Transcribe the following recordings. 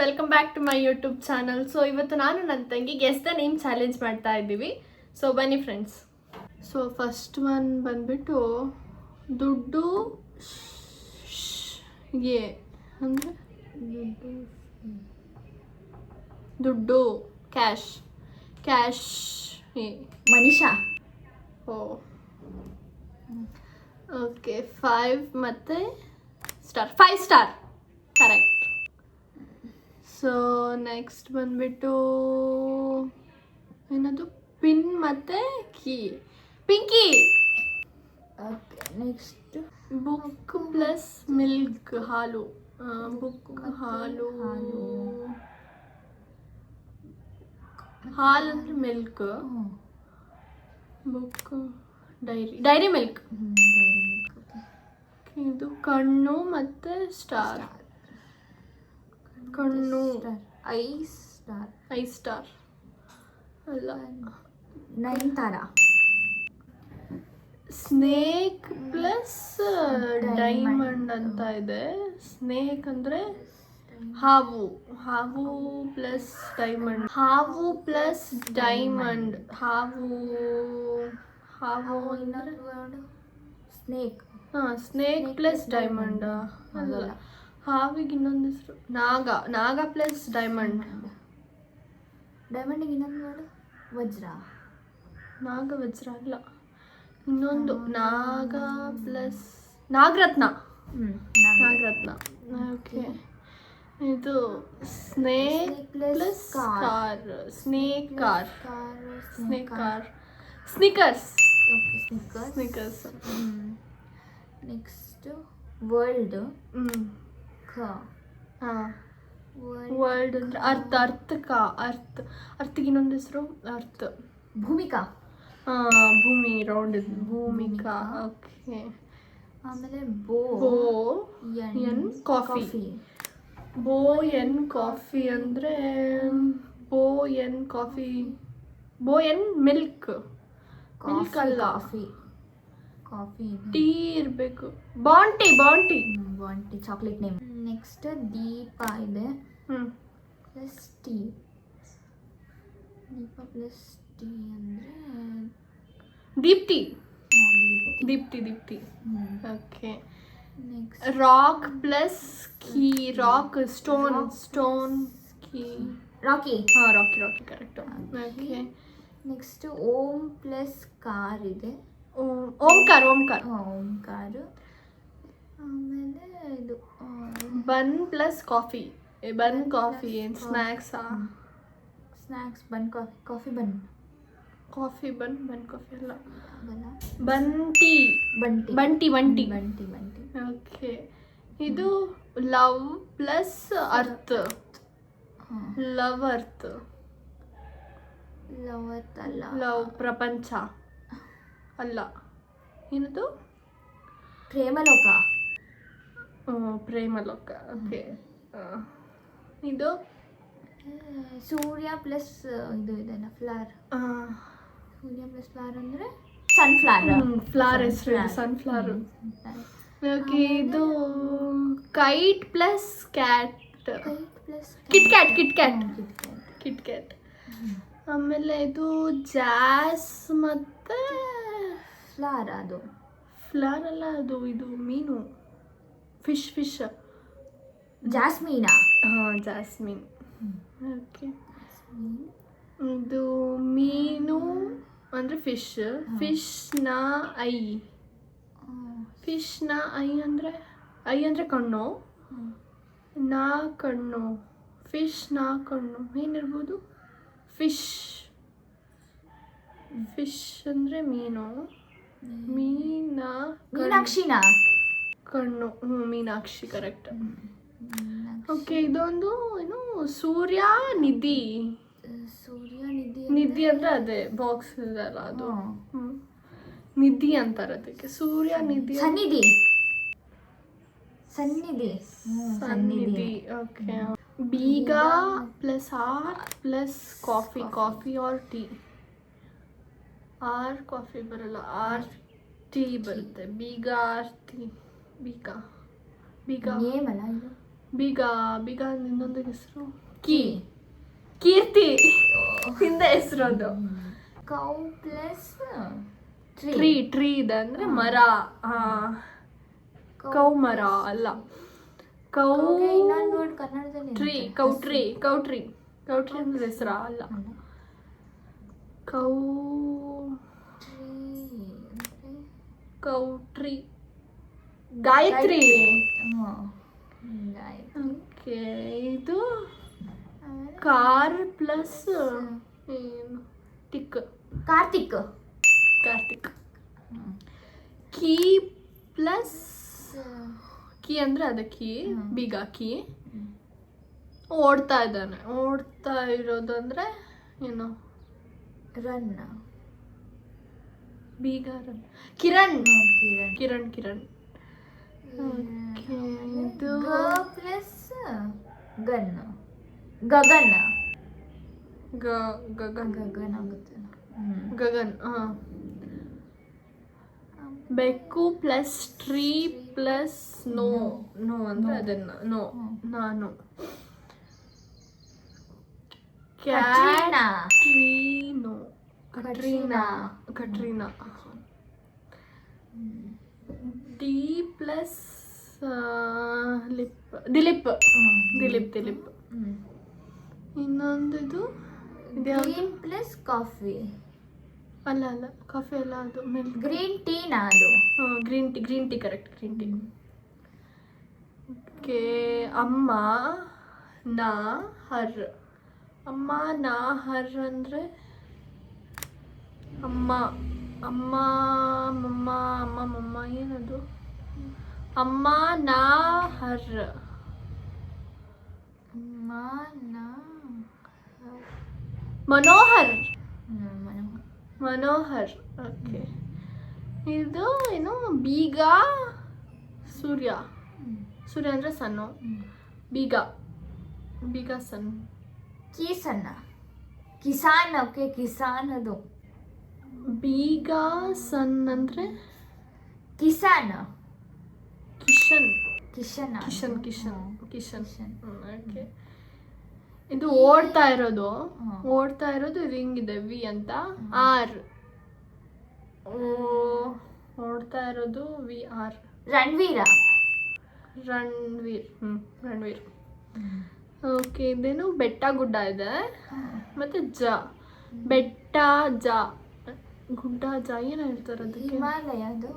Welcome back to my YouTube channel. So ಇವತ್ತು ನಾನು ನನ್ನ ತಂಗಿ ಗೆಸ್ ದ ನೇಮ್ ಚಾಲೆಂಜ್ ಮಾಡ್ತಾ ಇದ್ದೀವಿ. ಸೊ ಬನ್ನಿ ಫ್ರೆಂಡ್ಸ್. ಸೊ ಫಸ್ಟ್ ಒನ್ ಬಂದ್ಬಿಟ್ಟು ದುಡ್ಡು ಗೆ ಅಂದರೆ ದುಡ್ಡು cash cash Manisha. Oh okay 5 ಮತ್ತು star 5 star correct. So next ಬಂದ್ಬಿಟ್ಟು ಏನದು ಪಿನ್ ಮತ್ತು key Pinky. Okay next book plus milk ಹಾಲು ಬುಕ್ ಹಾಲು ಹಾಲು ಅಂದರೆ ಮಿಲ್ಕ್ ಬುಕ್ ಡೈರಿ ಮಿಲ್ಕ್. ಇದು ಕಣ್ಣು ಮತ್ತು ಸ್ಟಾರ್ ಕಣ್ಣು ಐ ಸ್ಟಾರ್ ಅಲ್ಲ ನಯನತಾರ. ಸ್ನೇಕ್ ಪ್ಲಸ್ ಡೈಮಂಡ್ ಅಂತ ಇದೆ. ಸ್ನೇಕ್ ಅಂದರೆ ಹಾವು ಪ್ಲಸ್ ಡೈಮಂಡ್ ಹಾವು ಇನ್ನೊಂದು word snake. Snake plus diamond ಅಲ್ಲ. ಹಾವಿಗೆ ಇನ್ನೊಂದು ಹೆಸರು ನಾಗ ಪ್ಲಸ್ ಡೈಮಂಡ್. ಡೈಮಂಡಿಗೆ ಇನ್ನೊಂದು ವರ್ಡ್ ವಜ್ರ. ವಜ್ರ ಅಲ್ಲ, ಇನ್ನೊಂದು ನಾಗ ಪ್ಲಸ್ ನಾಗರತ್ನ. ಓಕೆ ಇದು snake plus car snickers. Next world. World ಅಂದ್ರೆ ಅರ್ಥಕ್ಕೆ ಇನ್ನೊಂದು ಹೆಸರು ಅರ್ಥ. ಭೂಮಿಕಾ. ಭೂಮಿ ರೌಂಡ್ ಭೂಮಿಕಾ. ಓಕೆ ಆಮೇಲೆ ಎನ್ ಕಾಫಿ. ಕಾಫಿ ಅಂದರೆ ಮಿಲ್ಕ್ ಅಲ್ಲ, ಕಾಫಿ ಟೀ ಇರಬೇಕು. Bounty chocolate name. ನೆಕ್ಸ್ಟ್ ದೀಪ ಇದೆ ಪ್ಲಸ್ ಟೀ. ದೀಪ ಪ್ಲಸ್ ಟೀ ಅಂದರೆ Deepti. Okay next rock plus key stone key Rocky. Rocky correct. Okay next ಓಂ ಪ್ಲಸ್ ಕಾರ್ ಇದೆ. ಓಂಕಾರ. ಆಮೇಲೆ ಇದು ಬನ್ ಪ್ಲಸ್ ಕಾಫಿ. ಏನು ಸ್ನ್ಯಾಕ್ಸಾ? ಸ್ನ್ಯಾಕ್ಸ್ ಬನ್ ಕಾಫಿ ಬನ್ ಕಾಫಿ ಅಲ್ಲ, ಬಂಟಿ. ಓಕೆ ಇದು ಲವ್ ಪ್ಲಸ್ ಅರ್ತ್. ಲವ್ ಅಲ್ಲ, ಲವ್ ಪ್ರಪಂಚ ಅಲ್ಲ, ಏನದು ಪ್ರೇಮಲೋಕ. ಓಕೆ ಇದು ಸೂರ್ಯ ಪ್ಲಸ್ ಇದು ಇದೆಲ್ಲ ಫ್ಲವರ್. ಸೂರ್ಯ ಪ್ಲಸ್ ಫ್ಲವರ್ ಅಂದರೆ ಫ್ಲವರ್ ಹೆಸರು ಸನ್ಫ್ಲವರ್. ಓಕೆ ಇದು kite plus cat. KitKat. ಆಮೇಲೆ ಇದು ಜಾಸ್ ಮತ್ತು ಫ್ಲವರ್ ಅಲ್ಲ, ಅದು ಇದು ಮೀನು ಫಿಶ್. ಜಾಸ್ಮಿನಾ. ಜಾಸ್ಮಿನ್. ಓಕೆ ಇದು ಮೀನು ಅಂದರೆ ಫಿಶ್ನ ಐ ಅಂದರೆ ಕಣ್ಣು. ಕಣ್ಣು ಏನಿರ್ಬೋದು? ಫಿಶ್ ಅಂದರೆ ಮೀನು. ಮೀನಾಕ್ಷಿನಾ ಕಣ್ಣು. ಮೀನಾಕ್ಷಿ ಕರೆಕ್ಟ್. ಓಕೆ ಇದೊಂದು ಏನು ಸೂರ್ಯ ನಿಧಿ ಅಂದರೆ ಅದೇ ಬಾಕ್ಸ್ ಇದೆಲ್ಲ ಅದು ನಿಧಿ ಅಂತಾರೆ ಅದಕ್ಕೆ. ಸೂರ್ಯ ನಿಧಿ ಸನ್ನಿಧಿ. ಓಕೆ ಬೀಗ plus R plus coffee or tea. Coffee ಬರಲ್ಲ, ಟೀ ಬರುತ್ತೆ. ಬೀಗ ಆರ್ ಟೀ. ಬೀಗ ನೇಮ್ ಅಲ್ಲ ಇದು. ಬೀಗ ಬೀಗ ಅಂದ್ರೆ ಇನ್ನೊಂದು ಹೆಸರು ಕೀರ್ತಿ ಹಿಂದೆ ಹೆಸರು ಅದು. ಕೌ ಪ್ಲಸ್ ಟ್ರೀ ಇದೆ ಅಂದ್ರೆ ಮರ. ಕೌ ಮರ ಅಲ್ಲ, ಕೌ ಇನ್ನೊಂದು ವರ್ಡ್ ಕನ್ನಡದಲ್ಲಿ ಕೌಟ್ರಿ ಅಂದ್ರೆ ಹೆಸರ ಅಲ್ಲ. ಕೌಟ್ರಿ ಗಾಯತ್ರಿ. ಓಕೆ, ಇದು ಕಾರ್ ಪ್ಲಸ್ ಏನು ಕಾರ್ತಿಕ್. ಕೀ ಪ್ಲಸ್ ಕೀ ಅಂದ್ರೆ ಅದ ಕೀ ಬೀಗ ಕೀ. ಓಡ್ತಾ ಇರೋದು ಅಂದ್ರೆ ಏನು? ರನ್. ಬೀಗ ರನ್. ಕಿರಣ್. ಇದು ಪ್ಲಸ್ ಗನ್. ಗಗನ್ ಆಗುತ್ತೆ. ಗಗನ್. ಬೆಕ್ಕು ಪ್ಲಸ್ ಟ್ರೀ ಪ್ಲಸ್ ನೋ ಅಂದ್ರೆ ಅದನ್ನ ನಾನು. ಕಟ್ರೀನಾ. D plus Dileep. ಇನ್ನೊಂದು ಇದು ಗ್ರೀನ್ ಪ್ಲಸ್ ಕಾಫಿ. ಅಲ್ಲ ಕಾಫಿ ಅಲ್ಲ, ಅದು ಮಿಲ್ಕ್. ಗ್ರೀನ್ ಟೀನಾ ಅದು? Green tea correct, green tea. Okay, ಅಮ್ಮ ನಾ ಹರ್ ಅಂದ್ರೆ ಅಮ್ಮ ಏನದು? ಅಮ್ಮ ನಾ ಹರ್. ಮನೋಹರ್. ಓಕೆ, ಇದು ಏನು? ಬೀಗ ಸೂರ್ಯ ಅಂದ್ರೆ ಸನ್ನು. ಬೀಗ ಸನ್. ಕಿಸಾನ್. ಓಕೆ, ಕಿಸಾನ್ ಅದು. ಬೀಗ ಸನ್ ಅಂದ್ರೆ ಕಿಶನ್. ಓಕೆ, ಇದು ಓಡ್ತಾ ಇರೋದು ಇದು ಹಿಂಗಿದೆ ವಿ ಅಂತ. ಆರ್. ಓಡ್ತಾ ಇರೋದು ವಿ ಆರ್. ರಣವೀರ್. ಓಕೆ, ಇದೇನು? ಬೆಟ್ಟ ಗುಡ್ಡ ಇದೆ ಮತ್ತೆ ಬೆಟ್ಟ ಗುಡ್ಡ ಏನು ಹೇಳ್ತಾರೆ ಅದಕ್ಕೆ? ಹಿಮಾಲಯ ಅದು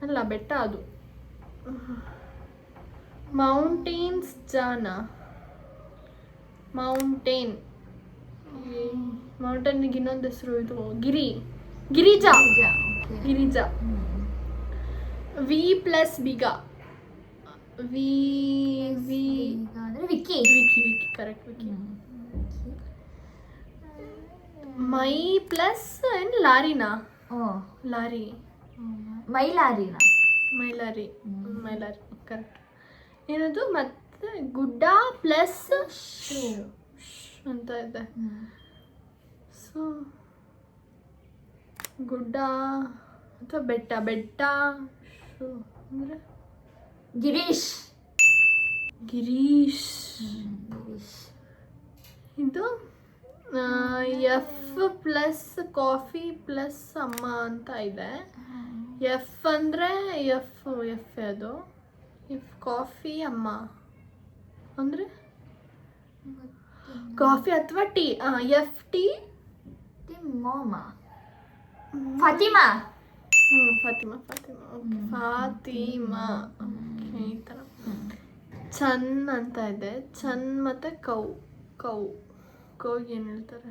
ಅಲ್ಲ, ಬೆಟ್ಟ ಅದು. ಮೌಂಟೇನ್ಸ್ ಮೌಂಟೇನ್ಗೆ ಇನ್ನೊಂದು ಹೆಸರು ಇದು ಗಿರಿಜಾ. ವಿ ಪ್ಲಸ್ ಬೀಗ. ಅಂದ್ರೆ ವಿಕ್ಕಿ. ಕರೆಕ್ಟ್, ವಿಕ್ಕಿ. ಮೈ ಪ್ಲಸ್ ಲಾರಿನಾ? ಲಾರಿ. ಮೈಲಾರಿ ಕರೆಕ್ಟ್. ಏನದು? ಮತ್ತೆ ಗುಡ್ಡ ಪ್ಲಸ್ ಅಂತ ಇದೆ. ಸೊ ಗುಡ್ಡ ಅಥವಾ ಬೆಟ್ಟ ಅಂದ್ರೆ ಗಿರೀಶ್. ಇದು ಎಫ್ ಪ್ಲಸ್ ಕಾಫಿ ಪ್ಲಸ್ ಅಮ್ಮ ಅಂತ ಇದೆ. ಎಫ್ ಅಂದ್ರೆ ಎಫ್ ಅದು. ಎಫ್ ಕಾಫಿ ಅಮ್ಮ ಅಂದ್ರೆ ಕಾಫಿ ಅಥವಾ ಟೀ. F tea Fatima. ಈ ಥರ. ಚನ್ ಅಂತ ಇದೆ. ಚನ್ ಮತ್ತೆ ಕೌ ಏನು ಹೇಳ್ತಾರೆ?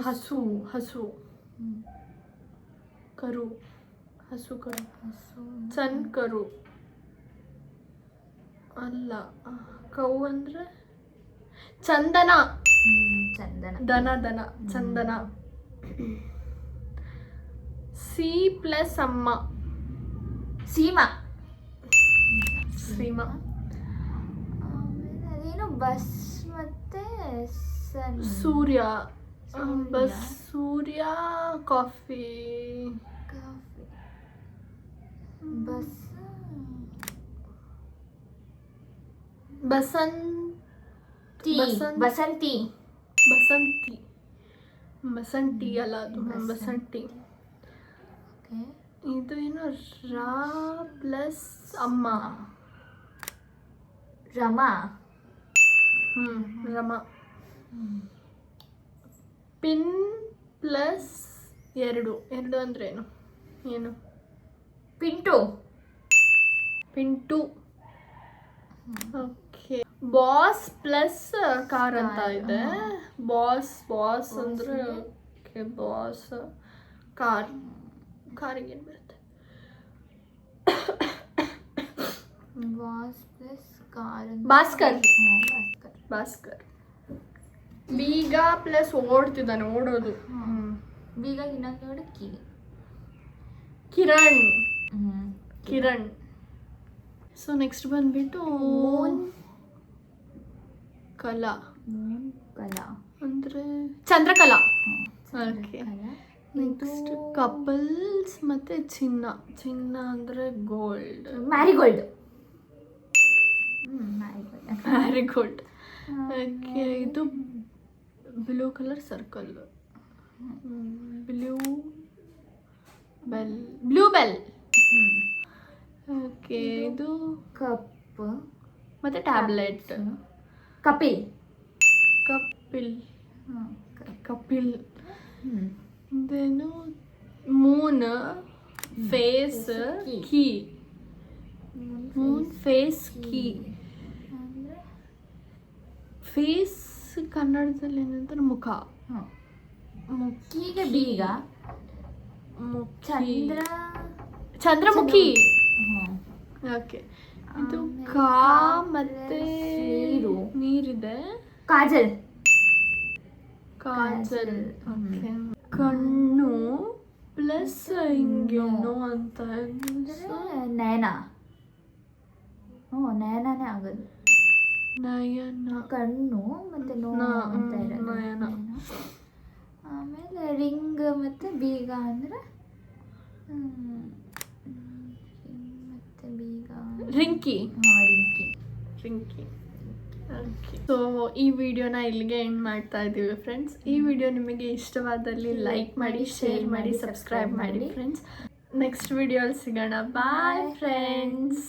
ಹಸು ಕರು. ಚನ್ ಕರು ಅಲ್ಲ. ಕೌ ಅಂದ್ರೆ ಚಂದನ. ದನ ಚಂದನ. ಸಿ ಪ್ಲಸ್ ಅಮ್ಮ. ಸೀಮಾ. ಅದೇನು? ಬಸ್ ಮತ್ತೆ ಸೂರ್ಯ. ಬಸ್ ಸೂರ್ಯ. ಕಾಫಿ. ಬಸ್ ಬಸಂತಿ ಬಸಂತಿ ಅಲ್ಲ ಅದು ಬಸಂತಿ. ಓಕೆ, ಇದು ಏನು ರಾ ಪ್ಲಸ್ ಅಮ್ಮ. ರಮಾ. ರಮಾ. ಪಿನ್ ಪ್ಲಸ್ ಎರಡು ಅಂದ್ರೆ ಏನು Pintu. Okay. Boss plus car ಅಂತ ಇದೆ. ಬಾಸ್ ಅಂದ್ರೆ ಓಕೆ, ಬಾಸ್ ಕಾರಿಗೆ ಏನು ಬರುತ್ತೆ? Boss plus car. ಭಾಸ್ಕರ್. ಬೀಗ ಪ್ಲಸ್ ಓಡೋದು. ಬೀಗ ಇನ್ನೊಂದು ನೋಡಿ ಕಿರಣ್. ಸೊ ನೆಕ್ಸ್ಟ್ ಬಂದ್ಬಿಟ್ಟು ಕಲಾ ಅಂದ್ರೆ ಚಂದ್ರಕಲಾ. ಓಕೆ. ನೆಕ್ಸ್ಟ್ ಕಪಲ್ಸ್ ಮತ್ತೆ ಚಿನ್ನ ಅಂದ್ರೆ ಗೋಲ್ಡ್. ಮ್ಯಾರಿಗೋಲ್ಡ್. ಓಕೆ. ಇದು blue colour circle. Blue bell. Okay. ಇದು ಕಪ್ ಮತ್ತೆ tablet. Kapil. Then moon face key. Face ಕನ್ನಡದಲ್ಲಿ ಏನಂತಾರೆ? ಮುಖ. ಮುಖಿಗೆ ಬೀಗ. ಚಂದ್ರಮುಖಿ. ಓಕೆ. ಇದು ಕಾ ಮತ್ತೆ ನೀರಿದೆ. ಕಾಜಲ್. ಓಕೆ. ಕಣ್ಣು ಪ್ಲಸ್ ಹಿಂಗೇನೋ ಅಂತ ನಯನ. ನಯನನೇ ಆಗೋದು. ನಯನ. ಕಣ್ಣು ಮತ್ತೆ ಅಂತ ಇರೋದು ನಯನ. ಆಮೇಲೆ ರಿಂಗ್ ಮತ್ತೆ ಬೀಗ ಅಂದ್ರೆ ಮತ್ತೆ ಬೀಗ ರಿಂಕಿ. ರಿಂಕಿ. ಓಕೆ. ಸೊ ಈ ವಿಡಿಯೋನ ಇಲ್ಲಿಗೆ ಎಂಡ್ ಮಾಡ್ತಾ ಇದ್ದೀವಿ ಫ್ರೆಂಡ್ಸ್. ಈ ವಿಡಿಯೋ ನಿಮಗೆ ಇಷ್ಟವಾದಲ್ಲಿ ಲೈಕ್ ಮಾಡಿ, ಶೇರ್ ಮಾಡಿ, ಸಬ್ಸ್ಕ್ರೈಬ್ ಮಾಡಿ ಫ್ರೆಂಡ್ಸ್. ನೆಕ್ಸ್ಟ್ ವಿಡಿಯೋಲ್ಲಿ ಸಿಗೋಣ. Bye friends.